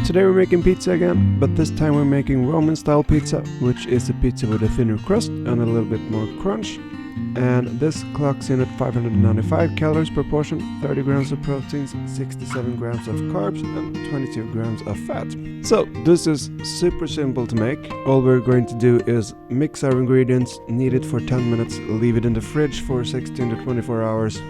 Today we're making pizza again, but this time we're making Roman style pizza, which is a pizza with a thinner crust and a little bit more crunch. And this clocks in at 595 calories per portion, 30 grams of proteins, 67 grams of carbs and 22 grams of fat. So this is super simple to make. All we're going to do is mix our ingredients, knead it for 10 minutes, leave it in the fridge for 16 to 24 hours.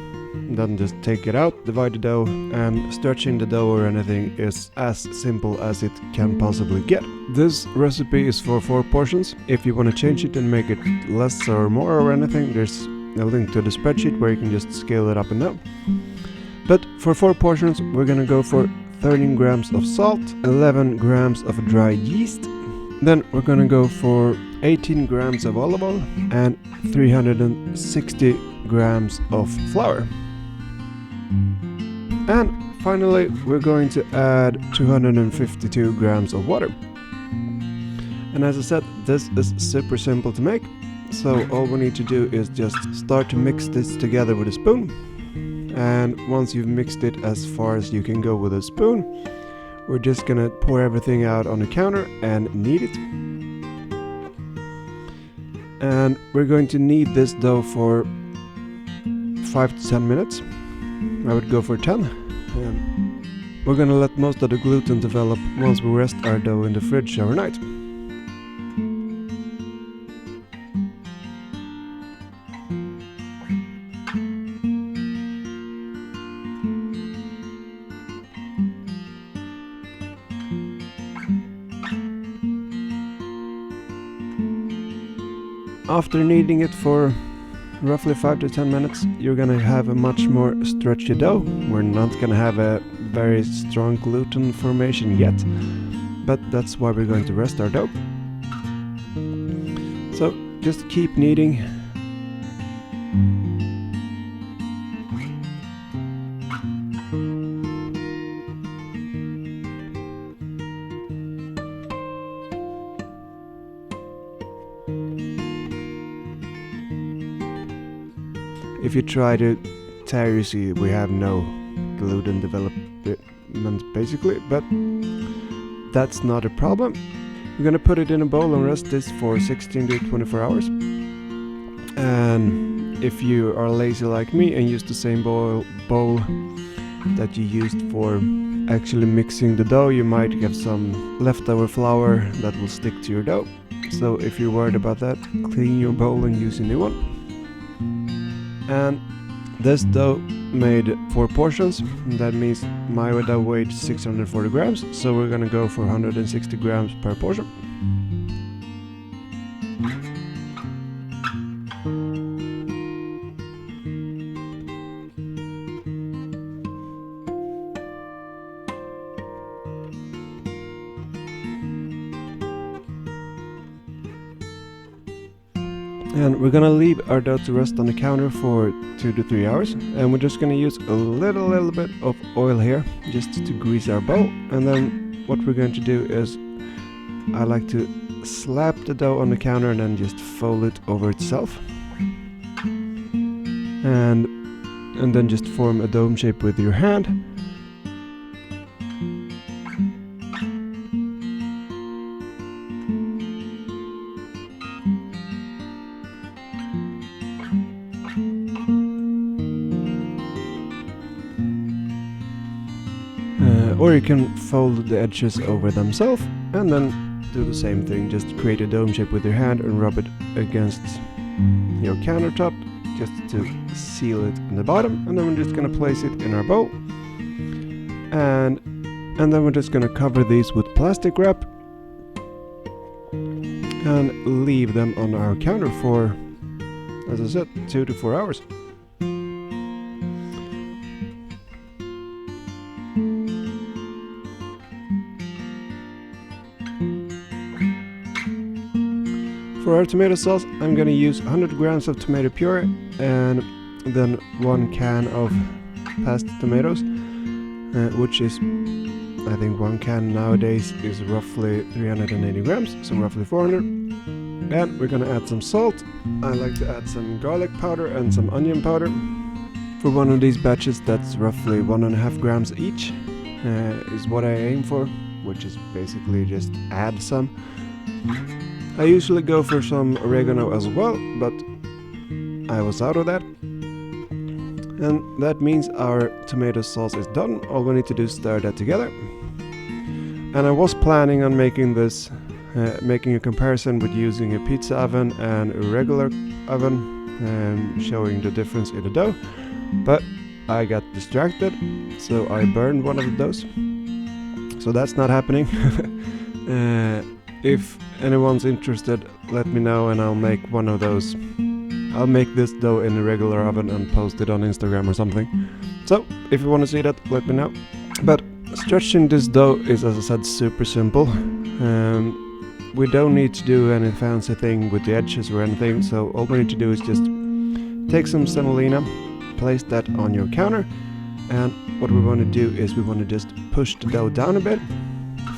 Then just take it out, divide the dough, and stretching the dough or anything is as simple as it can possibly get. This recipe is for 4 portions. If you want to change it and make it less or more or anything, there's a link to the spreadsheet where you can just scale it up and down. But for 4 portions, we're gonna go for 13 grams of salt, 11 grams of dried yeast. Then we're gonna go for 18 grams of olive oil and 360 grams of flour. And finally, we're going to add 252 grams of water. And as I said, this is super simple to make. So all we need to do is just start to mix this together with a spoon. And once you've mixed it as far as you can go with a spoon, we're just gonna pour everything out on the counter and knead it. And we're going to knead this dough for 5 to 10 minutes. I would go for 10. We're gonna let most of the gluten develop once we rest our dough in the fridge overnight. After kneading it for roughly 5 to 10 minutes, you're gonna have a much more stretchy dough. We're not gonna have a very strong gluten formation yet, but that's why we're going to rest our dough. So just keep kneading. If you try to tear, you see we have no gluten development basically, but that's not a problem. We're gonna put it in a bowl and rest this for 16 to 24 hours. And if you are lazy like me and use the same bowl that you used for actually mixing the dough, you might have some leftover flour that will stick to your dough. So if you're worried about that, clean your bowl and use a new one. And this dough made 4 portions. That means my dough weighed 640 grams, so we're gonna go for 160 grams per portion. And we're gonna leave our dough to rest on the counter for 2 to 3 hours, and we're just gonna use a little bit of oil here just to grease our bowl. And then what we're going to do is I like to slap the dough on the counter and then just fold it over itself, and then just form a dome shape with your hand. Or you can fold the edges over themselves and then do the same thing. Just create a dome shape with your hand and rub it against your countertop just to seal it in the bottom. And then we're just going to place it in our bowl. And then we're just going to cover these with plastic wrap and leave them on our counter for, as I said, 2 to 4 hours. For our tomato sauce, I'm gonna use 100 grams of tomato puree and then 1 can of passed tomatoes, which is, I think 1 can nowadays is roughly 380 grams, so roughly 400. And we're gonna add some salt. I like to add some garlic powder and some onion powder. For one of these batches, that's roughly 1.5 grams each, is what I aim for which is basically just add some. I usually go for some oregano as well, but I was out of that. And that means our tomato sauce is done. All we need to do is stir that together. And I was planning on making this, making a comparison with using a pizza oven and a regular oven, and showing the difference in the dough. But I got distracted, so I burned one of those. So that's not happening. If anyone's interested, let me know and I'll make one of those. I'll make this dough in a regular oven and post it on Instagram or something. So if you want to see that, let me know. But stretching this dough is, as I said, super simple. We don't need to do any fancy thing with the edges or anything, so all we need to do is just take some semolina, place that on your counter, and what we want to do is we want to just push the dough down a bit,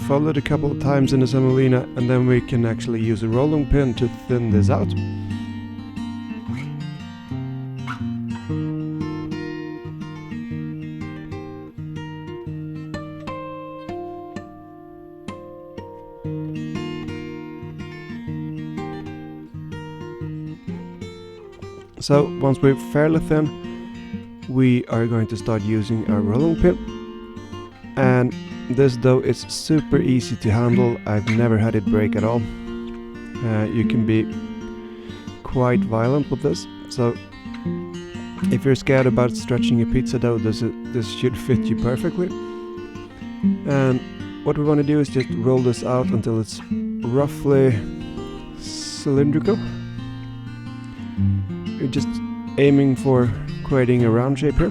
fold it a couple of times in the semolina, and then we can actually use a rolling pin to thin this out. So once we're fairly thin, we are going to start using our rolling pin. And this dough is super easy to handle. I've never had it break at all. You can be quite violent with this. So if you're scared about stretching a pizza dough, this should fit you perfectly. And what we want to do is just roll this out until it's roughly cylindrical. You're just aiming for creating a round shape here,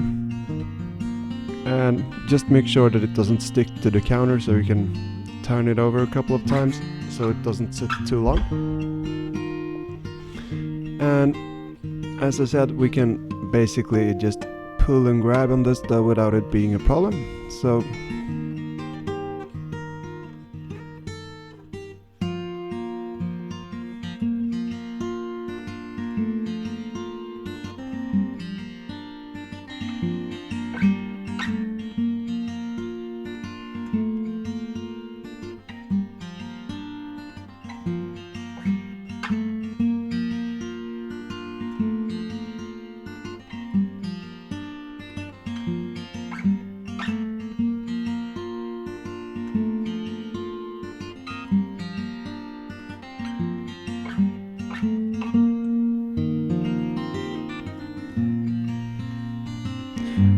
and just make sure that it doesn't stick to the counter, so you can turn it over a couple of times so it doesn't sit too long. And as I said, we can basically just pull and grab on this dough without it being a problem. So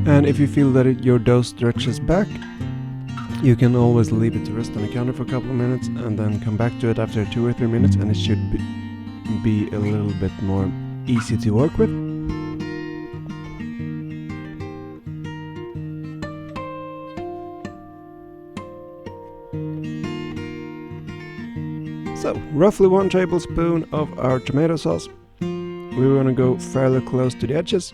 and if you feel that your dough stretches back, you can always leave it to rest on the counter for a couple of minutes and then come back to it after 2 or 3 minutes, and it should be a little bit more easy to work with. So, roughly 1 tablespoon of our tomato sauce. We're going to go fairly close to the edges.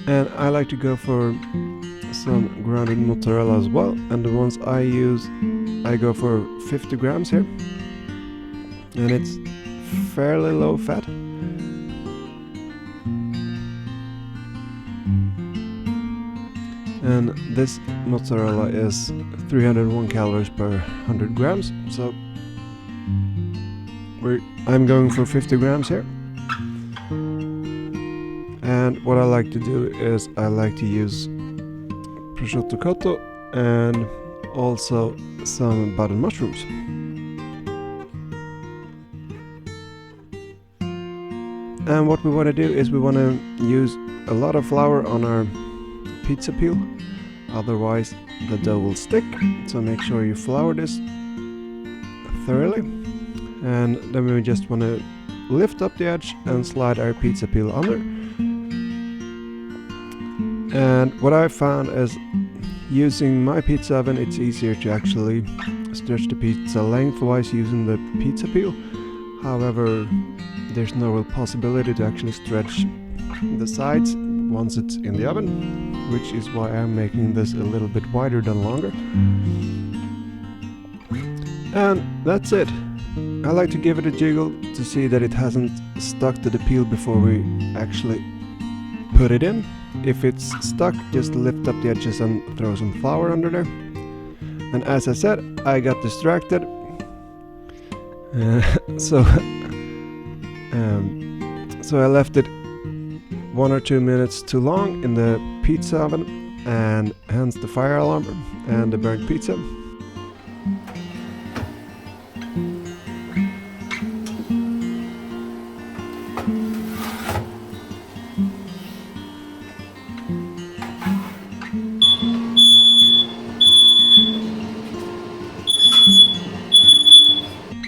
And I like to go for some grounded mozzarella as well, and the ones I use, I go for 50 grams here, and it's fairly low fat. And this mozzarella is 301 calories per 100 grams, so I'm going for 50 grams here. And what I like to do is I like to use prosciutto cotto and also some button mushrooms. And what we want to do is we want to use a lot of flour on our pizza peel, otherwise the dough will stick. So make sure you flour this thoroughly, and then we just want to lift up the edge and slide our pizza peel under. And what I found is using my pizza oven, it's easier to actually stretch the pizza lengthwise using the pizza peel. However, there's no real possibility to actually stretch the sides once it's in the oven, which is why I'm making this a little bit wider than longer. And that's it. I like to give it a jiggle to see that it hasn't stuck to the peel before we actually put it in. If it's stuck, just lift up the edges and throw some flour under there. And as I said, I got distracted. So I left it 1 or 2 minutes too long in the pizza oven, and hence the fire alarm and the burnt pizza.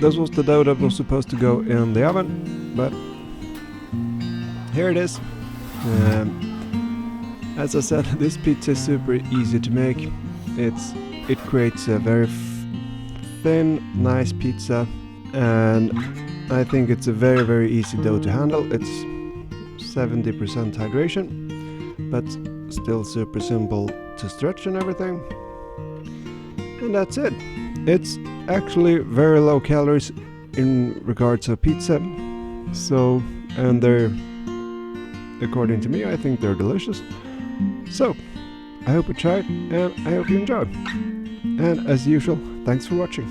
This was the dough that was supposed to go in the oven, but here it is. As I said, this pizza is super easy to make. It creates a very thin, nice pizza, and I think it's a very, very easy dough to handle. It's 70% hydration, but still super simple to stretch and everything. And that's it. It's actually very low calories in regards to pizza. So, and they're, according to me, I think they're delicious. So, I hope you tried, and I hope you enjoyed. And as usual, thanks for watching.